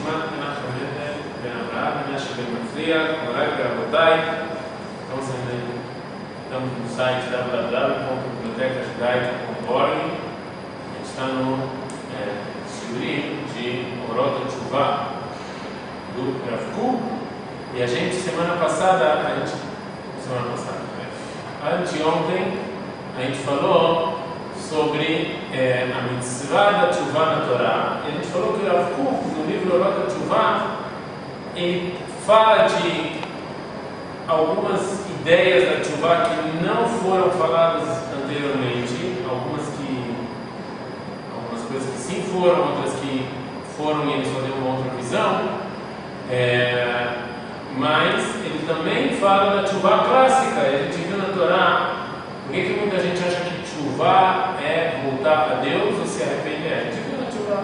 Menachem Mendel, Ben Avraham, Menashe Ben Matzliach, Morai Rabotai. Estamos no site www.bibliotecasjudaica.org. A gente está no Shiurim de Orot HaTshuvah do Rav Kook. E a gente, semana passada, anteontem, a gente falou sobre a mitzvah da Tshuvah na Torá. E a gente falou que o Rav Kook, no livro Orot HaTshuvah, ele fala de algumas ideias da Tshuvah que não foram faladas anteriormente, algumas coisas que sim foram, outras que foram e eles só deu uma outra visão. Mas ele também fala da Tshuvah clássica. A gente viu na Torá, por que muita gente acha que Tshuvah é voltar a Deus ou se arrepender? A gente viu na Tshuvah,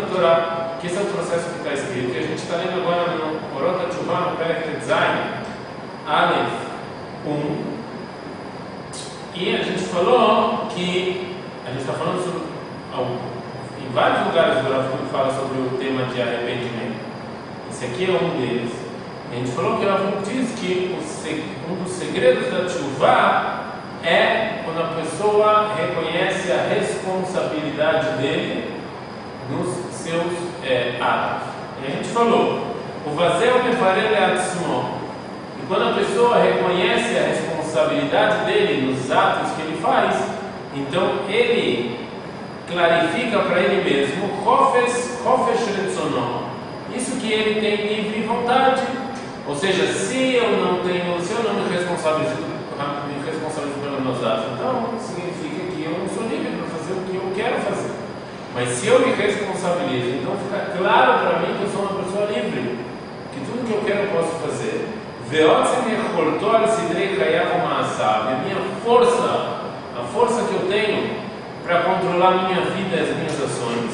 na Torá, que esse é o processo que está escrito. E a gente está lendo agora no Orot HaTshuvah, no Perek Zayin, Aleph 1. E a gente falou que a gente está falando sobre, em vários lugares do Rav Kook fala sobre o tema de arrependimento. Esse aqui é um deles. A gente falou que o Rav Kook diz que um dos segredos da Tshuvah é quando a pessoa reconhece a responsabilidade dele nos seus atos. E a gente falou, o vazel mefarel le'atzmo. E quando a pessoa reconhece a responsabilidade dele nos atos que ele faz, então ele clarifica para ele mesmo chofesh retzono, isso que ele tem livre vontade. Ou seja, se eu não me responsabilizo pelos meus atos, então significa que eu não sou livre para fazer o que eu quero fazer. Mas se eu me responsabilizo, então fica claro para mim que eu sou uma pessoa livre, que tudo que eu quero eu posso fazer. A minha força, a força que eu tenho para controlar minha vida e as minhas ações.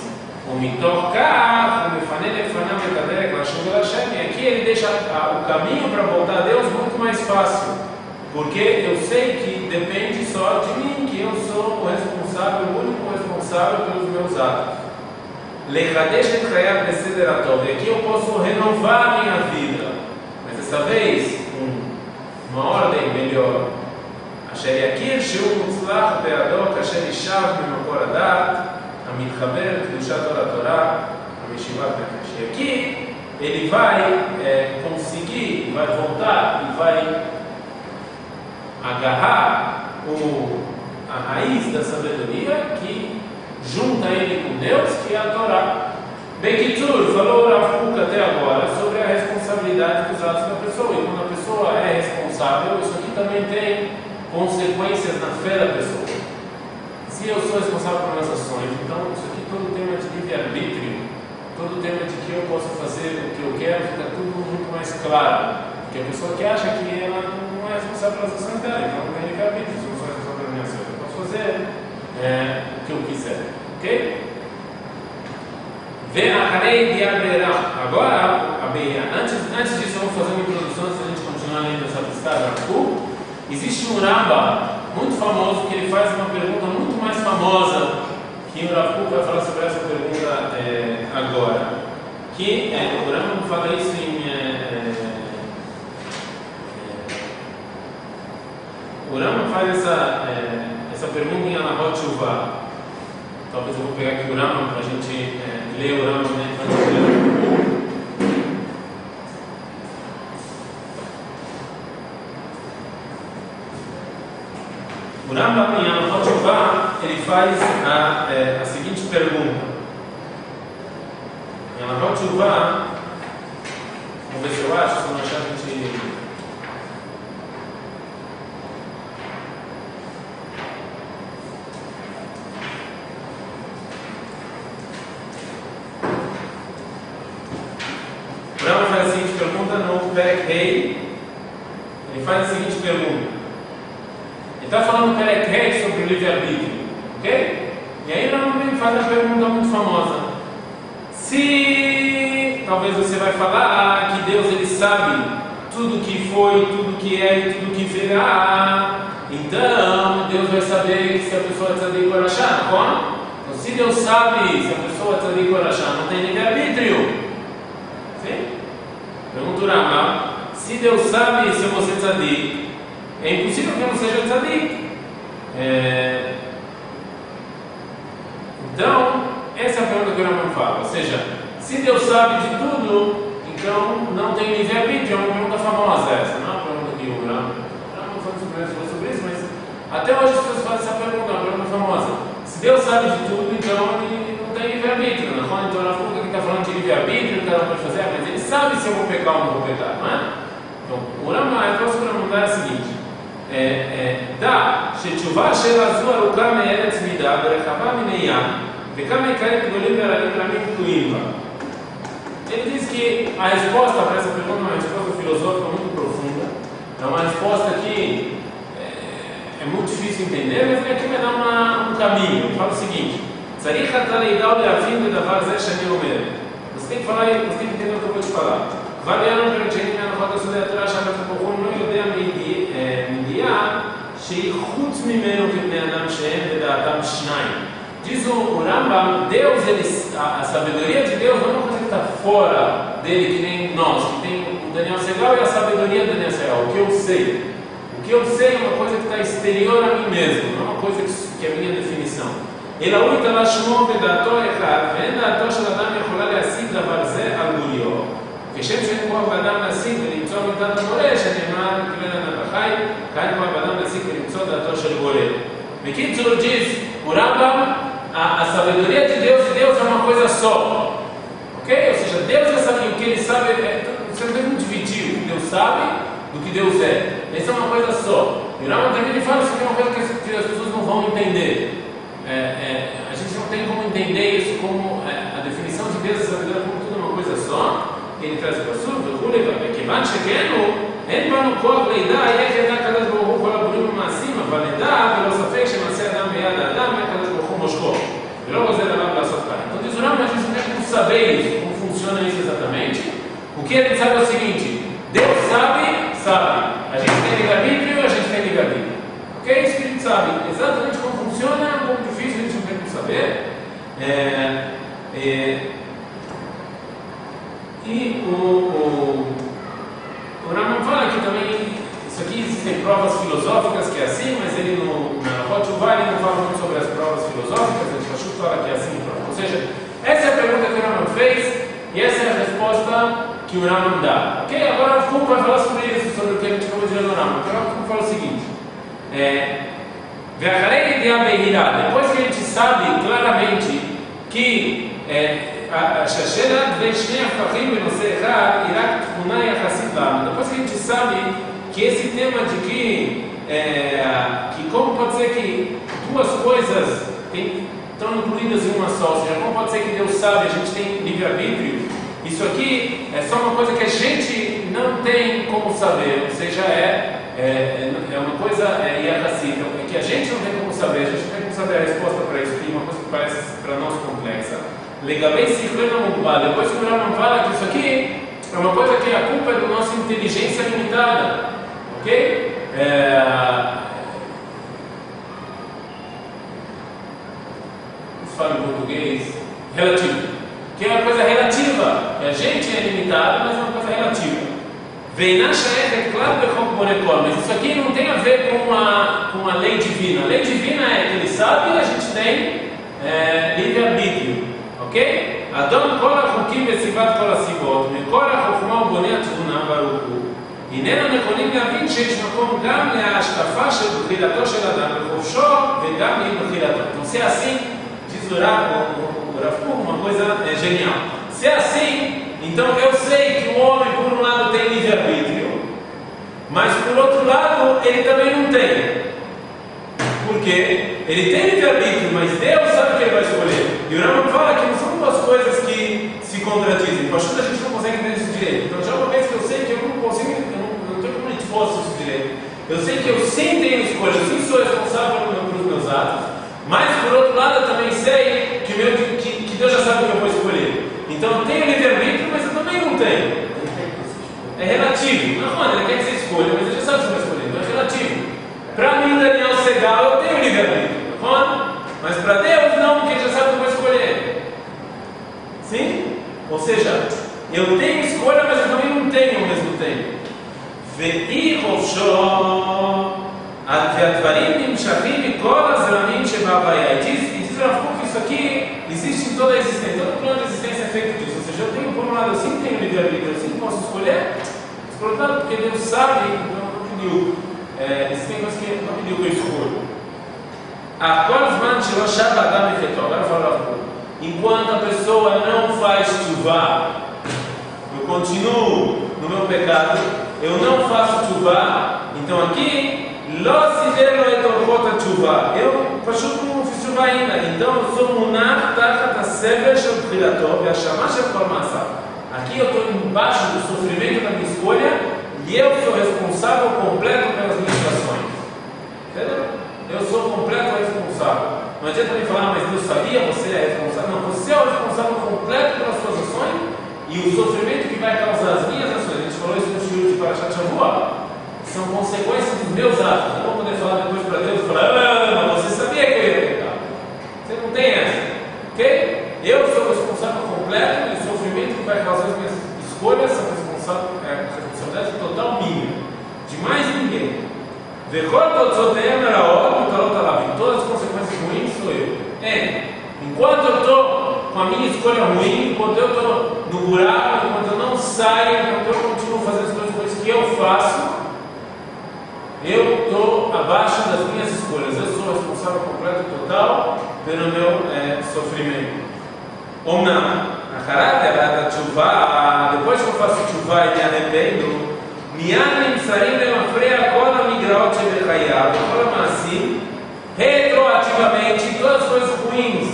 E aqui ele deixa o caminho para voltar a Deus muito mais fácil, porque eu sei que depende só de mim, que eu sou o responsável, o único responsável pelos meus atos. E aqui eu posso renovar a minha vida, mas dessa vez uma ordem melhor. אשר יכיר שהוא מוצלח בידו כאשר ישב ממקור הדעת המתחבר לקדושת אור התורה המשיבת נפש. E aqui ele vai conseguir, vai voltar e vai agarrar a raiz da sabedoria que junta ele com Deus, que é a Torá. Bekitzur, falou o Rav Kook até agora sobre a responsabilidade dos atos da pessoa. E quando a pessoa é responsável, isso aqui também tem consequências na fé da pessoa. Se eu sou responsável por minhas ações, então isso aqui, todo o tema de livre-arbítrio, todo o tema de que eu posso fazer o que eu quero, fica tudo muito mais claro. Porque a pessoa que acha que ela não é responsável pelas ações dela, então não tem livre-arbítrio, se eu sou responsável pelas minhas ações, eu posso fazer o que eu quiser. Ok? Agora, antes disso, vamos fazer uma introdução antes da gente continuar lendo essa lista. Existe um Ramba muito famoso que ele faz uma pergunta muito mais famosa, que o Rav Kook vai falar sobre essa pergunta agora. Que o Ramba fala isso o Ramba faz essa pergunta em Alahot Shuvah. Talvez eu vou pegar aqui o Ramba para a gente ler o Ramba antes de ler. O Rambam em Alahot Shuvah, ele faz a seguinte pergunta. Em Alahot Shuvah, vamos ver se eu acho, se não achar a gente... O Rambam faz a seguinte pergunta no Perek Hei. Ele faz a seguinte pergunta. Ele está falando no Perek Hei sobre o livre-arbítrio, ok? E aí ele faz uma pergunta muito famosa. Se talvez você vai falar que Deus ele sabe tudo que foi, tudo que é e tudo que virá, então Deus vai saber se a pessoa é tzadik ou rashá, não? Então, se Deus sabe se a pessoa é tzadik ou rashá, não tem livre-arbítrio. se Deus sabe se eu vou ser tzadik, é impossível que eu não seja tzadik. Então, essa é a pergunta que o Rambam fala. Ou seja, se Deus sabe de tudo, então não tem livre-arbítrio. É uma pergunta famosa essa, não é uma pergunta que o Rambam falou sobre isso, mas até hoje as pessoas fazem essa pergunta, é uma pergunta famosa. Se Deus sabe de tudo, então ele não tem livre-arbítrio. Então, na fuga que está falando de livre-arbítrio, cada um pode fazer, mas ele sabe se eu vou pecar ou não vou pecar, não é? Então, o Rambam, a resposta do Rambam é a seguinte: שתשובה שאלה זו ארוכה מארץ מידה ורחבה מן הים וכמה עיקרים גדולים ורמים תלויים בה. Ele diz que a resposta para essa pergunta é uma resposta filosófica muito profunda, é uma resposta que é muito difícil entender, mas aqui vai dar um caminho. Ele fala o seguinte: צריך אתה לידע ולהבין בדבר זה שאני אומר. Você tem que falar, você tem que entender o que eu vou te falar. כבר ביאנו פרק שני מהנחות הסודי התורה שהקדוש ברוך הוא לא יודע מידיעה שהיא חוץ ממנו כבני אדם שהם ודעתם שניים. Diz o Rambam, Deus, a sabedoria de Deus não é uma coisa que está fora dele, que nem nós, que tem o Daniel Segal e a sabedoria do Daniel Segal, o que eu sei. O que eu sei é uma coisa que está exterior a mim mesmo, não é uma coisa que é a minha definição. אלא הוא התעלה שמו בדעתו אחד, ואין דעתו של אדם יכולה להשיג דבר זה על גוליו. כשם שאין כוח באדם להשיג ולמצוא מידת המורה, שנאמר כבן אדם החי, כאן כוח באדם להשיג ולמצוא דעתו של גולה. בקיצור, diz o Rambam, a sabedoria de Deus é uma coisa só. Ok? Ou seja, Deus já sabe o que ele sabe, você não tem como dividir o que Deus sabe do que Deus é. Isso é uma coisa só. E o Rambam também fala que isso é uma coisa que as pessoas não vão entender. A gente não tem como entender isso como a definição de Deus e sabedoria como tudo é uma coisa só. Ele traz o assunto, כיוון שכנו, אין בנו כוח לידע, איך ידע הקדוש ברוך הוא כל הבונים המעשים, אבל נדע ולא ספק שמעשה אדם ביד האדם, הקדוש ברוך הוא מושכו. ולא גוזל עליו לעשות כך. Então diz o Rambam, a gente não tem como saber isso, como funciona isso exatamente. O que ele sabe é o seguinte: Deus sabe, a gente tem livre-arbítrio, a gente tem livre-arbítrio. Ok? Isso que a gente sabe. Exatamente como funciona, é um pouco difícil, a gente não tem como saber. E o Rambam fala que também, isso aqui existem provas filosóficas que é assim, mas ele na Rottweiler ele não fala muito sobre as provas filosóficas, ele fala que é assim. Ou seja, essa é a pergunta que o Rambam fez e essa é a resposta que o Rambam dá. Ok? Agora o Foucault vai falar sobre isso, sobre o que a gente acabou de ler no Rambam. O Rambam fala o seguinte: depois que a gente sabe claramente que שהשאלה בין שני הפכים בנושא אחד היא רק תכונה יחסית לנו. Depois que a gente sabe que esse tema de que como pode ser que duas coisas estão incluídas em uma só, ou seja, como pode ser que Deus sabe, a gente tem livre-arbítrio, isso aqui é só uma coisa que a gente não tem como saber, ou seja, é uma coisa irracível, é que a gente não tem como saber, a gente não tem como saber a resposta para isso, que é uma coisa que parece para nós complexa. Legabei Sichlena Mugba, depois que o Rambam fala que isso aqui é uma coisa que a culpa é da nossa inteligência limitada, ok? Vamos falar em português, relativo, que é uma coisa relativa, que a gente é limitado, mas é uma coisa relativa. Veinacha é claro que mas isso aqui não tem a ver com a lei divina. A lei divina é que ele sabe e a gente tem livre-arbítrio. אוקיי? אדון כל החוקים בסביבת כל הסיבות, מכל החוכמה ובונה התבונה ברוך הוא, הננו נכונים להבין שיש מקום גם להשקפה של בחילתו של אדם בחופשו וגם לבחילתו. Então, se é assim, diz o Rav Foucault, uma coisa genial. Se é assim, então eu sei que o homem, por um lado, tem livre-arbítrio, mas por outro lado, ele também não tem. Porque ele tem livre-arbítrio, mas Deus sabe o que ele vai escolher. E o Rambam fala que não são duas coisas que se contradizem. Com a ajuda a gente não consegue entender isso direito. Então já uma vez que eu sei que eu não consigo, eu não tenho como esforço isso direito. Eu sei que eu sim tenho escolha, eu sim sou responsável pelos meus atos, mas por outro lado eu também sei que Deus já sabe o que eu vou escolher. Então eu tenho livre-arbítrio, mas eu também não tenho. É relativo. Não, ele quer que você escolha, mas ele já sabe o que você vai escolher. Então é relativo. Para mim, Daniel Segal, eu tenho livre-arbítrio. Mas para Deus não, porque ele já sabe o que eu vou escolher. Sim? Ou seja, eu tenho escolha, mas eu também não tenho ao mesmo tempo. ואי חופשו הדברים נמשכים מכל הזרמים שבהוויה. Diz Rav Kook que isso aqui existe em toda a existência. Todo plano de existência é feito disso. Ou seja, eu tenho, por um lado, eu sim tenho livre-arbítrio, eu sim posso escolher. Mas, por outro lado, porque Deus sabe, então não pediu. Existem coisas que não pediu que eu escolha. Agora fala Rav Kook, enquanto a pessoa não faz tshuva, eu continuo no meu pecado, eu não faço tshuva, então aqui eu não fiz tshuva ainda, então eu sou munach tachat hasevel shel bchirato ve'hashama shel kol ma'asav. Aqui eu estou embaixo do sofrimento da minha escolha e eu sou responsável completo pelas minhas ações. Entendeu? Eu sou completo responsável. Não adianta me falar, mas Deus sabia, você é responsável. Não, você é o responsável completo pelas suas ações e o sofrimento que vai causar as minhas ações. A gente falou isso no shiur de Parashat Shavua. São consequências dos meus atos. Não vou poder falar depois para Deus e falar, mas você sabia que eu ia pecar. Você não tem essa. Ok? Eu sou o responsável completo e o sofrimento que vai causar as minhas escolhas são responsabilidade total minha. De mais ninguém. Todas as consequências ruins sou eu. Enquanto eu estou com a minha escolha ruim, enquanto eu estou no buraco, enquanto eu não saio, enquanto eu continuo fazendo as coisas que eu faço, eu estou abaixo das minhas escolhas. Eu sou responsável completo e total pelo meu sofrimento. Ou não? A caráter da tshuva, depois que eu faço tshuva e me arrependo, retroativamente, todas as coisas ruins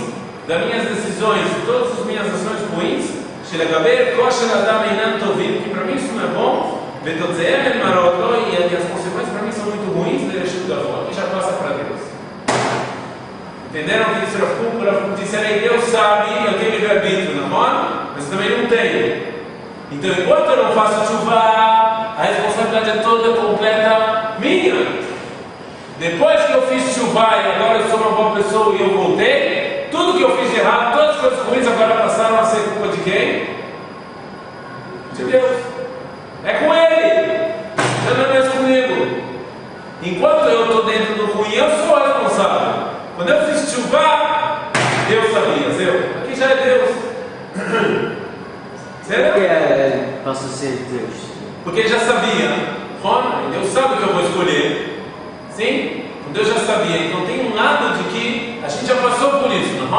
das minhas decisões, todas as minhas ações ruins, que para mim isso não é bom, e as consequências para mim são muito ruins, que já passa para Deus. Entenderam o que disse Rav Kook? Rav Kook disse aí, Deus sabe, eu tenho livre-arbítrio, não? Mas também não tenho. Então, enquanto eu não faço tshuva, a responsabilidade é toda completa minha. Depois que eu fiz tshuva e agora eu sou uma boa pessoa e eu voltei, tudo que eu fiz de errado, todas as coisas ruins agora passaram a ser culpa de quem? De Deus. É com Ele. Já não é mais comigo. Enquanto eu estou dentro do ruim, eu sou o responsável. Quando eu fiz tshuva, Deus sabia. Aqui já é Deus. Porque posso ser Deus? Porque ele já sabia. Deus sabe o que eu vou escolher. Sim? Deus já sabia. Então tem um lado de que a gente já passou por isso, não?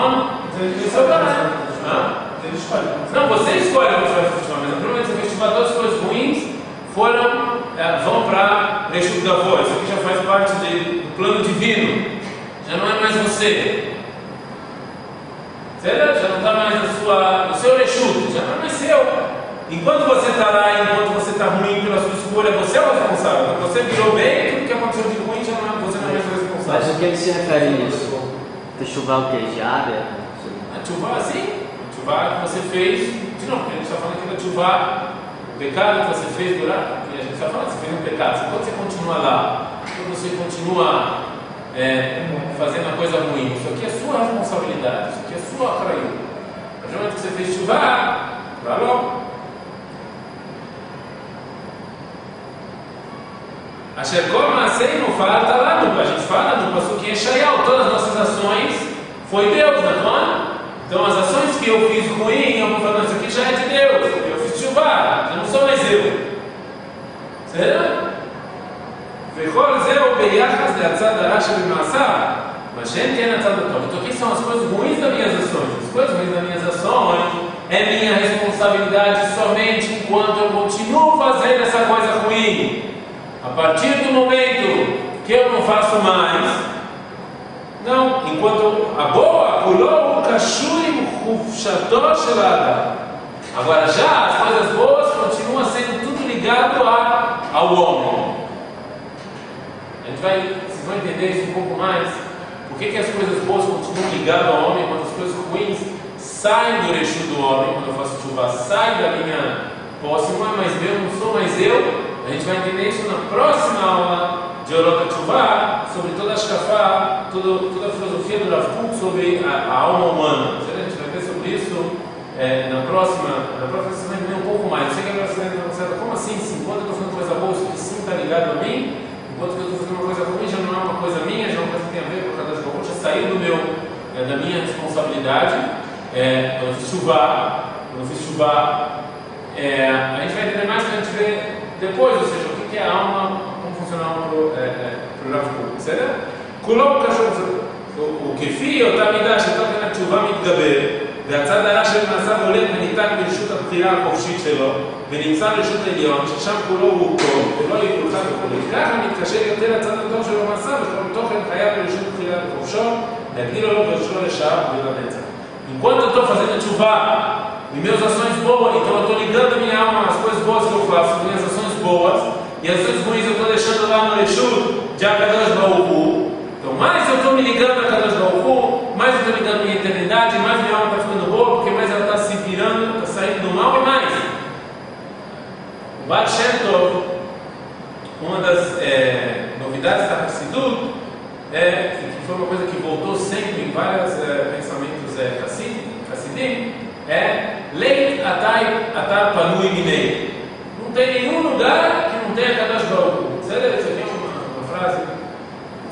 Não, você escolhe o que vai festival, mas provavelmente você festival, todas as coisas ruins vão para Reshut Gavor. Isso aqui já faz parte do plano divino. Já não é mais você. Já não está mais no seu Reshut, já não é mais seu. Enquanto você está lá, enquanto você está ruim pela sua escolha, você é o responsável. Quando você virou bem, tudo que aconteceu de ruim, você não é mais o responsável. Mas o que ele se refere a isso? Chuvar o que? Diária? A chuva, sim. A chuva que você fez. De novo, a gente está falando aqui da chuva, o pecado que você fez durante. A gente está falando que você fez um pecado. Quando você continua lá, quando você continua fazendo a coisa ruim, isso aqui é sua responsabilidade, isso aqui é sua atraída. A gente que você fez chuva, vá logo. A Sherkoma sei não fala, está lá, a gente fala no Pasuk Yeshayahu, todas as nossas ações foi Deus, não é? Então as ações que eu fiz ruim, eu vou falando, isso aqui já é de Deus, eu fiz chuva, já não sou mais eu. Certo? Mas então aqui são as coisas ruins das minhas ações. As coisas ruins das minhas ações é minha responsabilidade somente enquanto eu continuo fazendo essa coisa ruim. A partir do momento que eu não faço mais, não, enquanto a boa pulou o cachuri chutó shelada. Agora já as coisas boas continuam sendo tudo ligado ao homem. Vocês vão entender isso um pouco mais. Por que as coisas boas continuam ligadas ao homem, quando as coisas ruins saem do eixo do homem? Quando eu faço chuva, sai da minha posse, não é mais eu, não sou mais eu. A gente vai entender isso na próxima aula de Orot HaTshuvah, sobre toda a Shkafá, toda a filosofia do Rav Kook sobre a alma humana. A gente vai ver sobre isso na próxima você vai entender um pouco mais. Eu sei que agora você vai entender, como assim? Enquanto eu estou fazendo coisa boa, isso sim está ligado a mim, enquanto eu estou fazendo uma coisa ruim, já não é uma coisa minha, já é uma coisa que tem a ver com a Kadosh Baruch Hu, já saiu da minha responsabilidade. Eu não fiz chuvá, a gente vai entender mais quando a gente vê depois, ou seja, o que é a alma, como funciona a alma para o Rav Kook, certo? Coloca o כפי אותה מידה שאתה כאן התשובה מתגבר והצד הרע של מעשיו הולך וניתק ברשות הבחירה החופשית שלו ונמצא ברשות העליון ששם כולו הוא טוב ולא יפולך וכולי ככה מתקשר יותר הצד הטוב שלו מעשיו וכל תוכן חייב ברשות הבחירה וחופשו להגדיל לו ברשותו לשעה ולנצח. Enquanto eu estou fazendo chuva e minhas ações boas, então eu estou ligando a minha alma às coisas boas que eu faço, minhas ações boas, e as ações ruins eu estou deixando lá no Reshut de Akadosh Baruch Hu. Então, mais eu estou me ligando a Kadosh Baruch Hu, mais eu estou ligando a minha eternidade, mais minha alma está ficando boa, porque mais ela está se virando, está saindo do mal e mais. O Baal Shem Tov, uma das novidades da Hassidut, que foi uma coisa que voltou sempre em vários pensamentos Hassidim, Leit Atar Panui Minei. Não tem nenhum lugar que não tenha Kadosh Baruch Hu. Você tem uma frase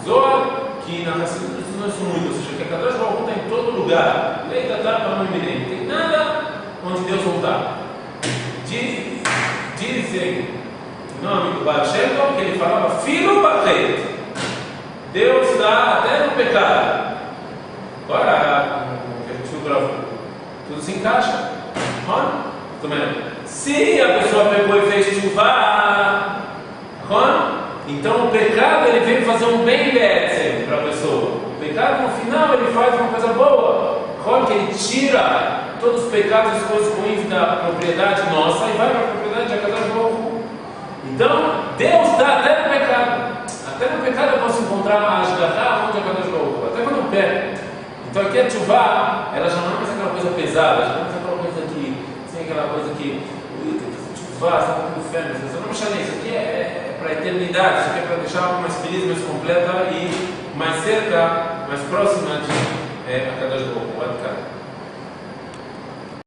Zohar, que na Hassidut não são muito, ou seja, que a Kadosh Baruch Hu está em todo lugar. Leit Atar Panui Minei. Não tem nada onde Deus não está. Dizem o nome do Baal Shem Tov, que ele falava Filo Bachet. Deus está até no pecado. Agora, tudo se encaixa. Se a pessoa pegou e fez chuva, então o pecado ele vem fazer um bem para a pessoa. O pecado no final ele faz uma coisa boa. Que ele tira todos os pecados e as coisas ruins da propriedade nossa e vai para a propriedade de Akadosh Baruch Hu. Então, Deus está até no pecado. Até no pecado eu posso encontrar a Ashgaha onde a Kadosh Baruch Hu, até quando eu peco. Então aqui a Tchuvá, ela já não é mais aquela coisa pesada, já não é mais aquela coisa que, assim, aquela coisa que Tchuvá, está um pouco fêmea, você não me chama isso, aqui é para a eternidade, isso aqui é para deixar algo mais feliz, mais completa e mais cerca, mais próxima de a Kadosh Baruch Hu.